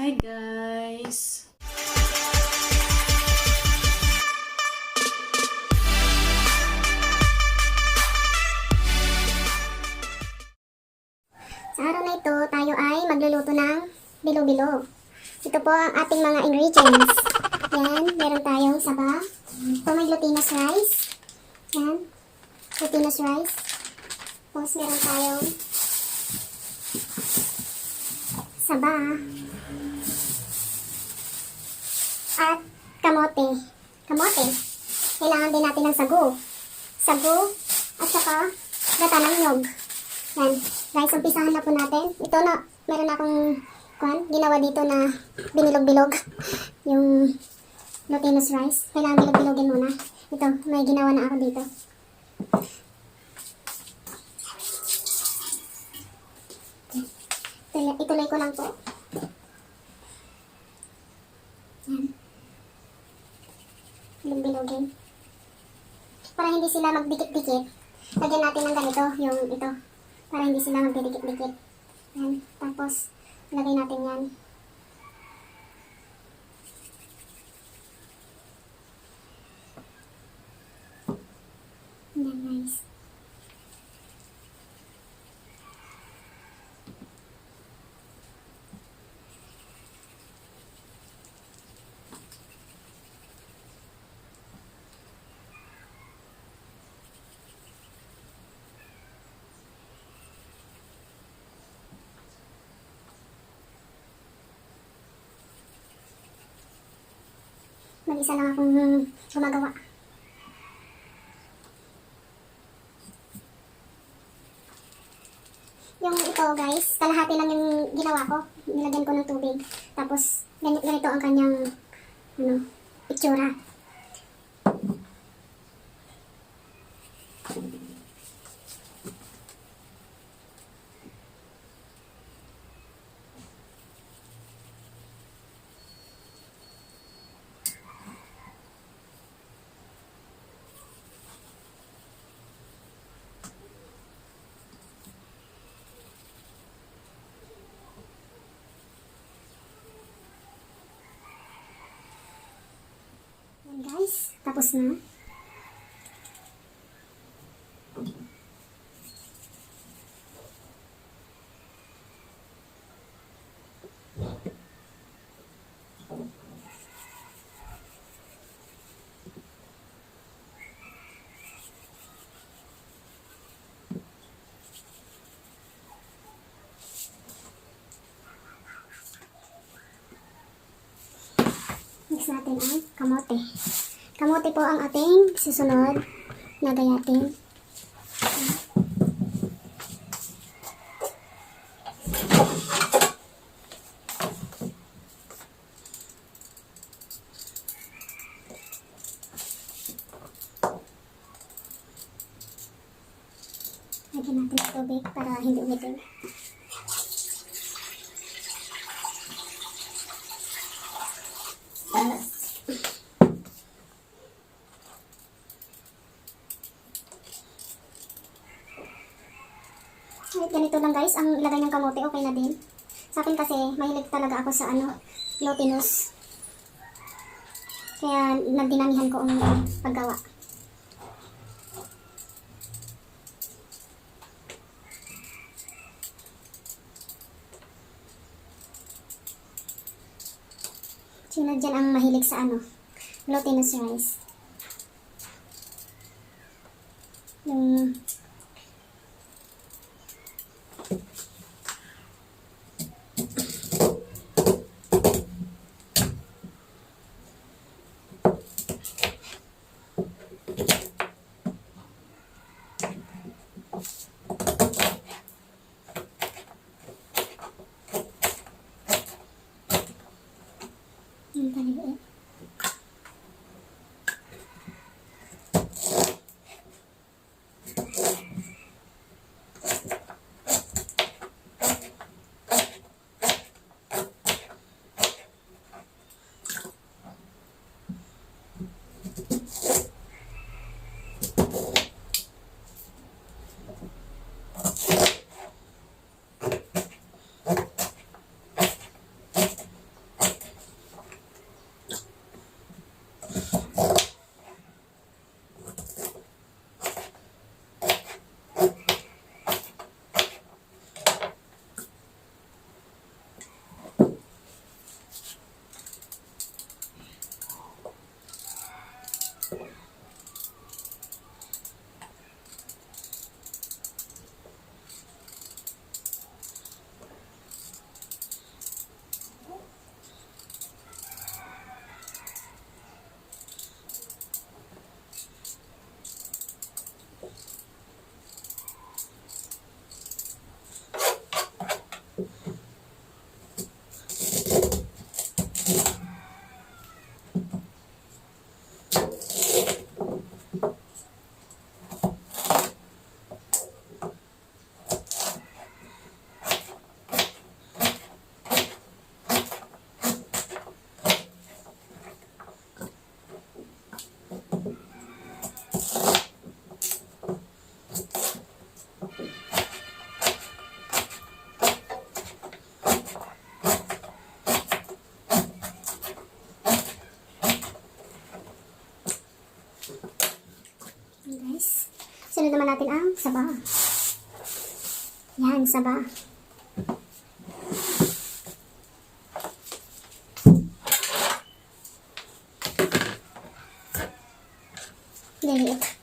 Hi guys! Sa araw na ito, tayo ay magluluto ng bilo-bilo. Ito po ang ating mga ingredients. Yan, meron tayong saba. Ito may glutinous rice. Yan, glutinous rice. Tapos meron tayong saba. At kamote. Kamote. Kailangan din natin ng sago. Sago at saka gata ng nyog. Yan. Guys, umpisahan na po natin. Ito na, meron akong ginawa dito na binilog-bilog. Yung glutinous rice. Kailangan bilog-bilogin muna. Ito, may ginawa na ako dito. Ituloy ko lang po. Yan. Bilog-bilogin. Para hindi sila magdikit-dikit, lagyan natin ng ganito, yung ito. Para hindi sila magdidikit-dikit. Yan. Tapos, lagay natin yan. Yan guys. Mag-isa lang akong gumagawa. Yung ito guys, kalahati lang yung ginawa ko. Nilagyan ko ng tubig. Tapos, ganito ang kanyang itsura. Yan guys, tapos na. Mix natin ang kamote. Kamote po ang ating susunod na gayatin. Lagyan natin ng tubig para hindi umitin. Kahit ganito lang guys, ang ilagay ng kamote, okay na din. Sa akin kasi, mahilig talaga ako sa glutinous. Kaya nagdinamihan ko ang paggawa. Sino dyan ang mahilig sa glutinous rice? Yung yung taliit. Sunod naman natin ang saba. Yan, saba. Liliit.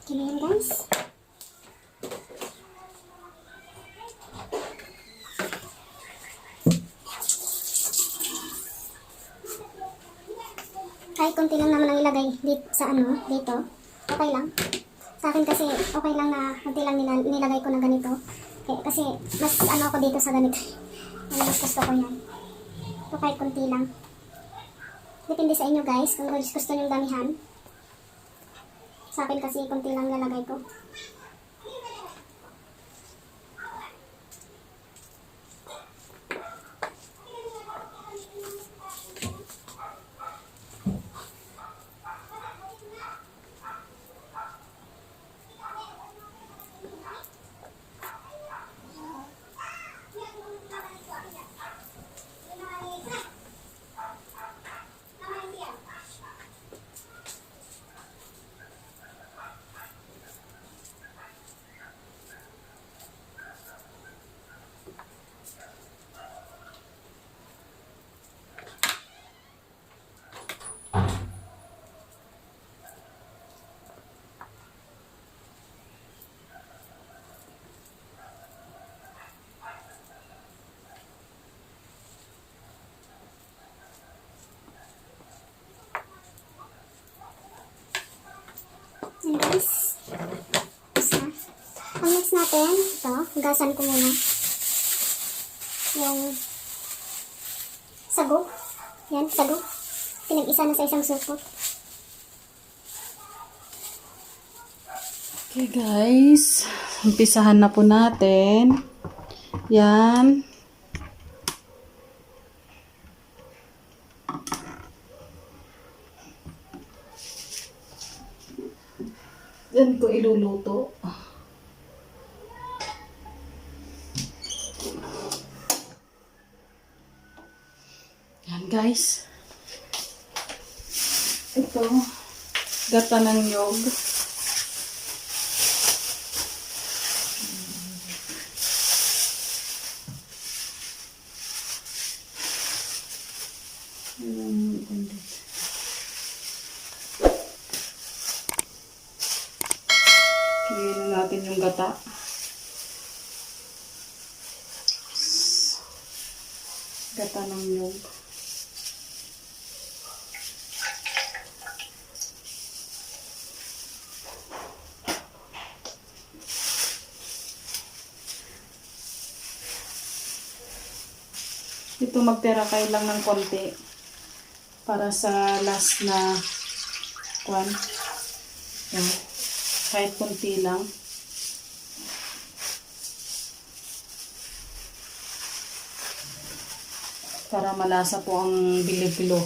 Okay na yan, guys. Kahit konti lang naman ang ilagay dito sa dito. Okay lang. Sa akin kasi okay lang na konti lang nilagay ko na ganito. Kasi mas ako dito sa ganito. Mas gusto ko yan. So kahit konti lang. Depende sa inyo guys kung gusto nyo damihan. Sa akin kasi konti lang nilagay ko. And guys, isa. Ang next natin, ito, hugasan ko muna yung sago. Yan, sago. Pinag-isa na sa isang supot. Okay guys, umpisahan na po natin. Yan. Yan ko iluluto. Yan guys. Ito, gata ng nyog. Higyan natin yung gata. Gata ng nyog. Ito magtira kayo lang ng konti para sa last na kwan. Yan. Kahit konti lang. Para malasa po ang bilo-bilo.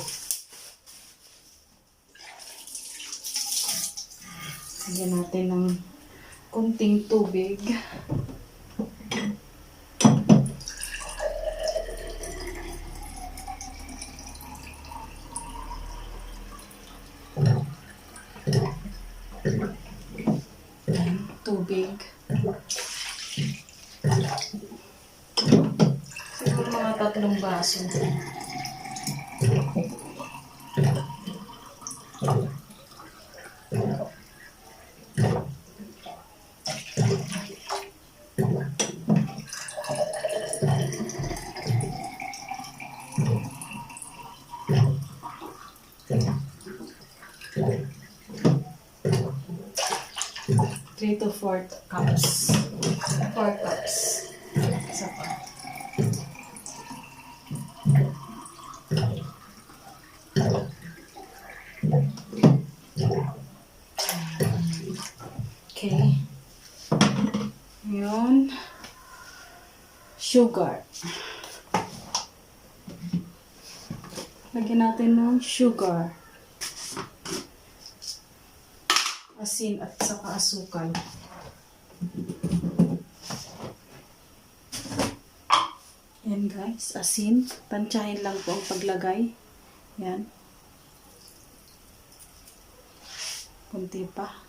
Lagyan natin ng konting tubig. Tubig. Siguro mga 3 baso. 3 to 4 cups. 4 cups. Isa pa. Okay. Yun. Sugar. Lagyan natin ng sugar. Asin at saka asukal. Yan guys, asin. Tansyahin lang po ang paglagay. Yan. Kunti pa.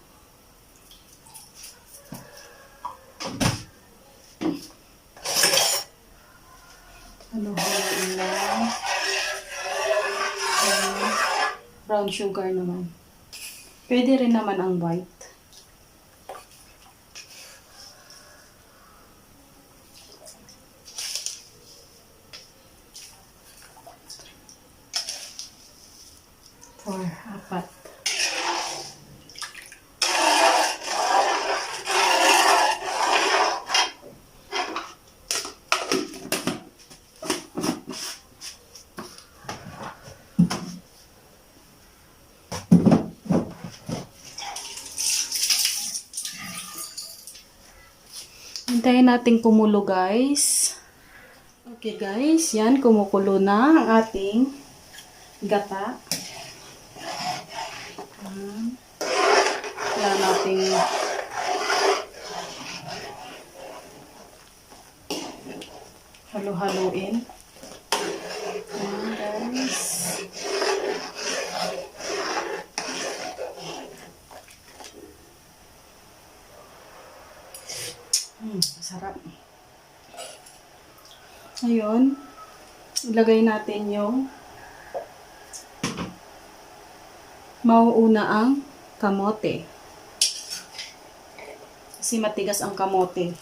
Halo-haloin lang. Brown sugar naman. Pwede rin naman ang white. Apat. Hintayin natin kumulo guys. Okay guys, yan kumukulo na ang ating gata. Wala nating halo-haloin. Ayan guys. Sarap. Ayun. Ilagay natin yung mauuna ang kamote. Kasi matigas ang kamote.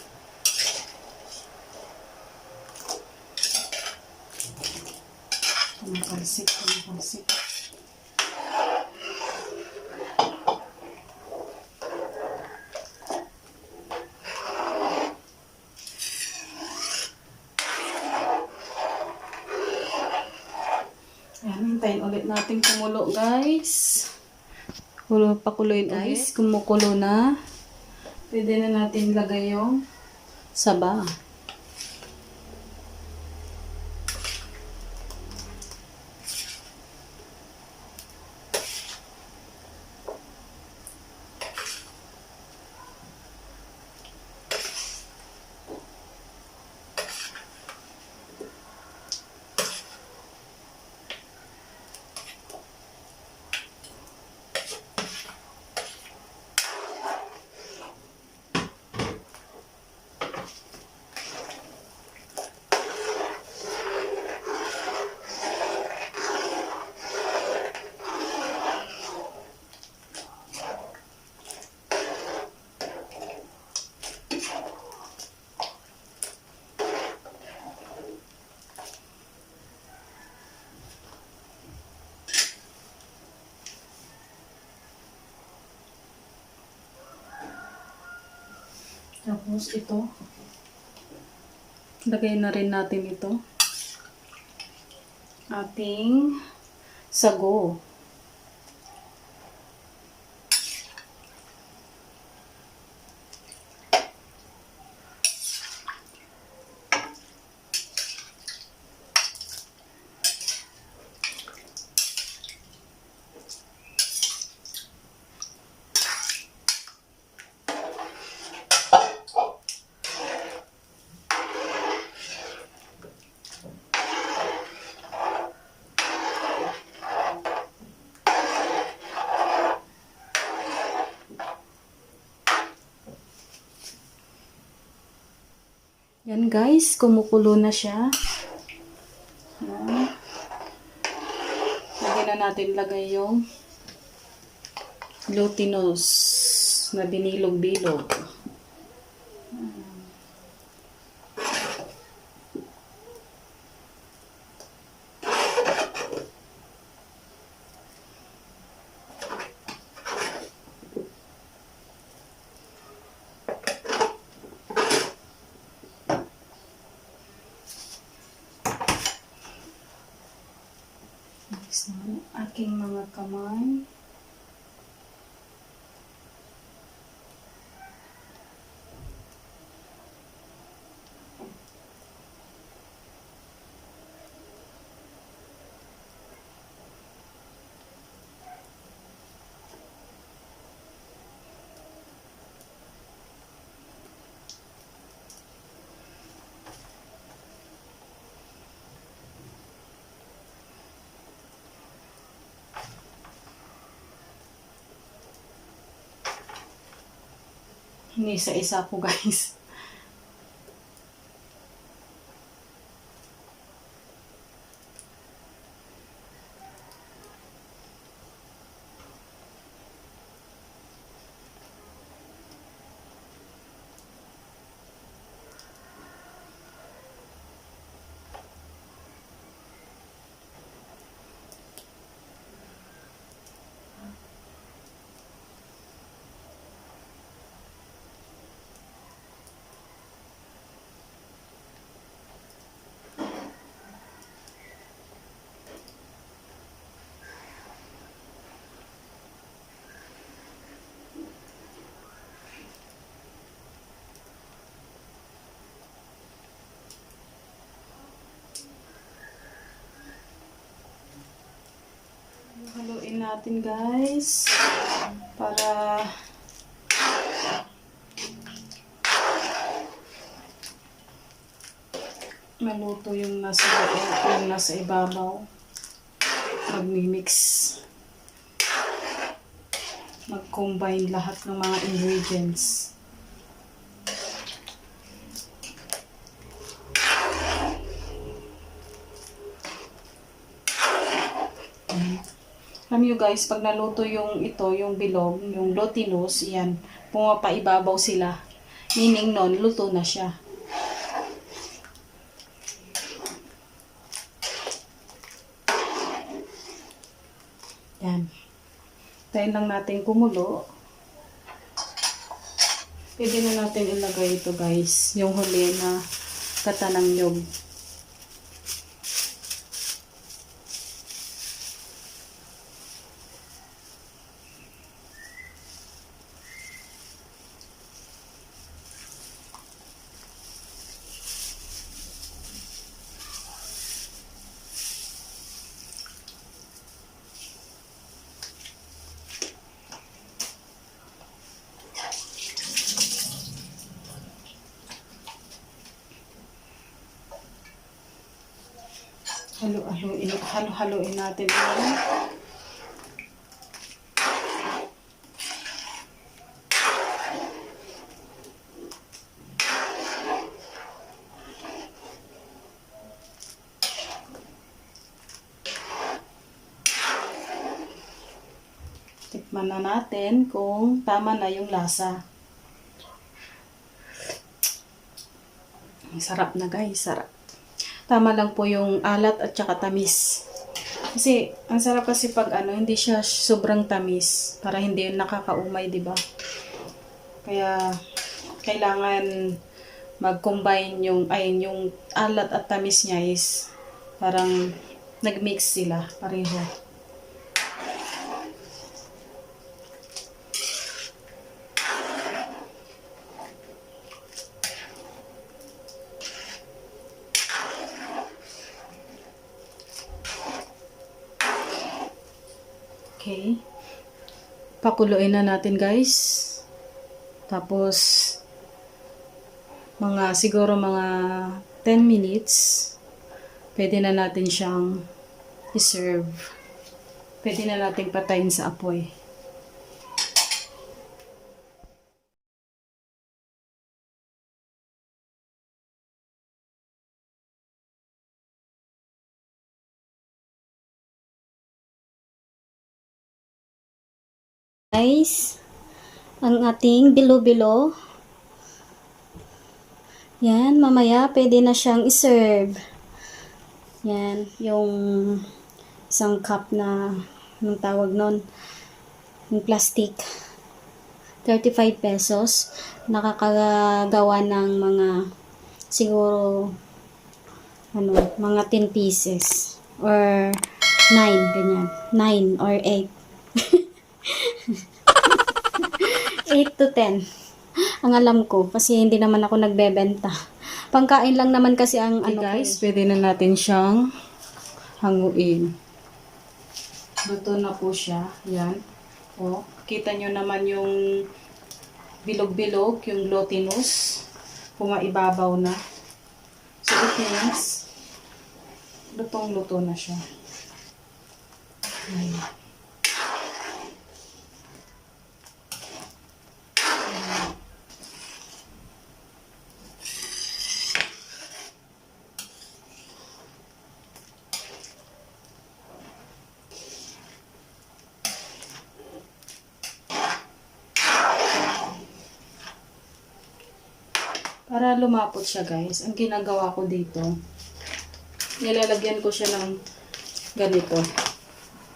Kumakalsik. Ayan, hintayin ulit natin kumulo guys. Pakuluin guys, kumukulo na. Pwede na natin lagay yung saba. Tapos ito, lagay na rin natin ito. Ating sago. Yan guys, kumukulo na siya. Yan. Lagyan na natin lagay yung glutinous na binilog-bilog. sa aking mga kamay. Inisa-isa po guys. Haluin natin guys para maluto yung nasa ibabaw. Mag-mix. Mag-combine lahat ng mga ingredients. Alam nyo guys, pag naluto yung bilog, yung glutinous, yan, pumapaibabaw sila. Meaning nun, luto na siya. Yan. Tayin lang natin kumulo. Pwede na natin ilagay ito guys, yung huli na kata ng nyog. Halo-haloin natin. Tikman na natin kung tama na yung lasa. Ang sarap na guys, sarap. Tama lang po yung alat at saka tamis. Kasi, ang sarap kasi pag hindi siya sobrang tamis. Para hindi yun nakakaumay, di ba? Kaya, kailangan mag-combine yung alat at tamis niya is parang nag-mix sila pareho. Okay. Pakuluin na natin guys. Tapos siguro mga 10 minutes pwede na natin siyang i-serve. Pwede na natin patayin sa apoy. Guys, ang ating bilo-bilo. Yan, mamaya pwede na siyang i-serve. Yan, yung isang cup na, anong tawag nun, yung plastic. 35 pesos. Nakakagawa ng mga, siguro, mga 10 pieces. Or 9, ganyan. 9 or 8. 8 to 10. Ang alam ko, kasi hindi naman ako nagbebenta. Pangkain lang naman kasi ang Okay, ano guys, ko. pwede na natin siyang hanguin. Luto na po siya. Yan. O, kita nyo naman yung bilog-bilog, yung glutinous. Pumaibabaw na. So, it means, lutong-luto na siya. Ayan. Para lumapot siya, guys, ang ginagawa ko dito, nilalagyan ko siya ng ganito.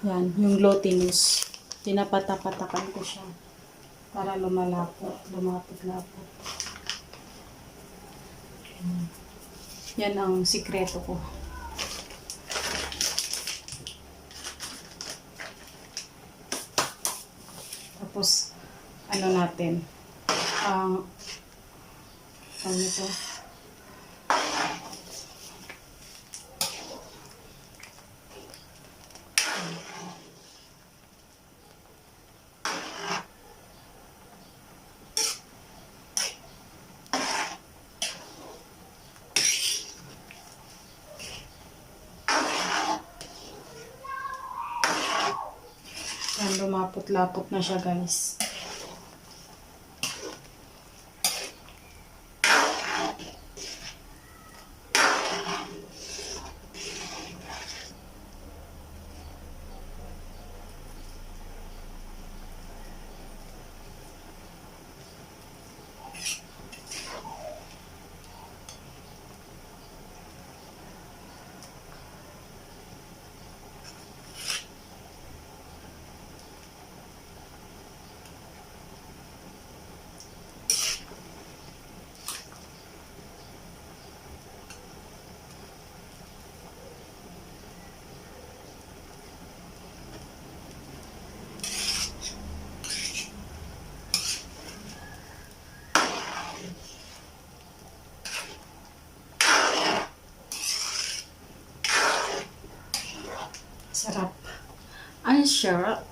Yan, yung glutinous. Pinapatapatakan ko siya para lumalapot, lumapot-lapot. Yan ang sikreto ko. Tapos, ano natin, ano ito? Yan, lumapot-lapot na siya, guys. Sarap. Ang sarap.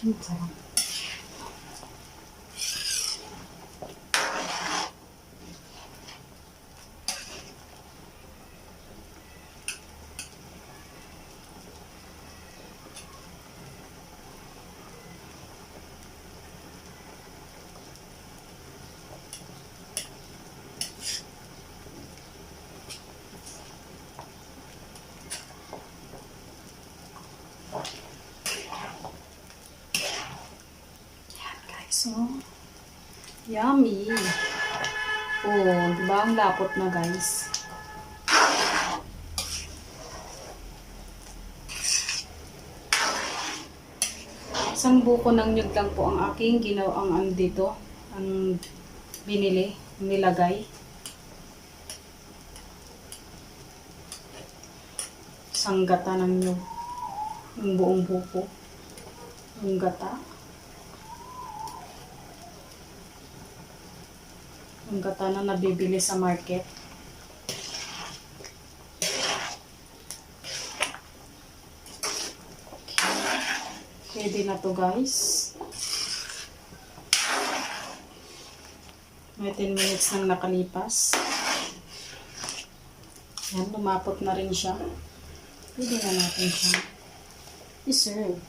Ang sarap. So, yummy. Oh, diba ang lapot na, guys? Isang buko ng nyug lang po ang aking ginawang dito, ang binili, nilagay. Isang gata ng nyug. Yung buong buko. Yung gata. Yung gata na nabibili sa market. Pwede na to, guys. May 10 minutes nang nakalipas. Yan, lumapot na rin siya. Pwede na natin siya i-serve.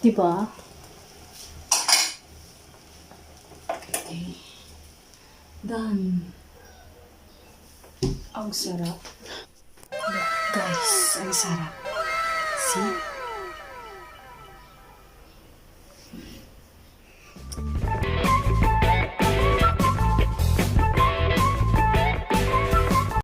Diba? Okay. Done. Ang sarap. Look, guys, ang sarap. See?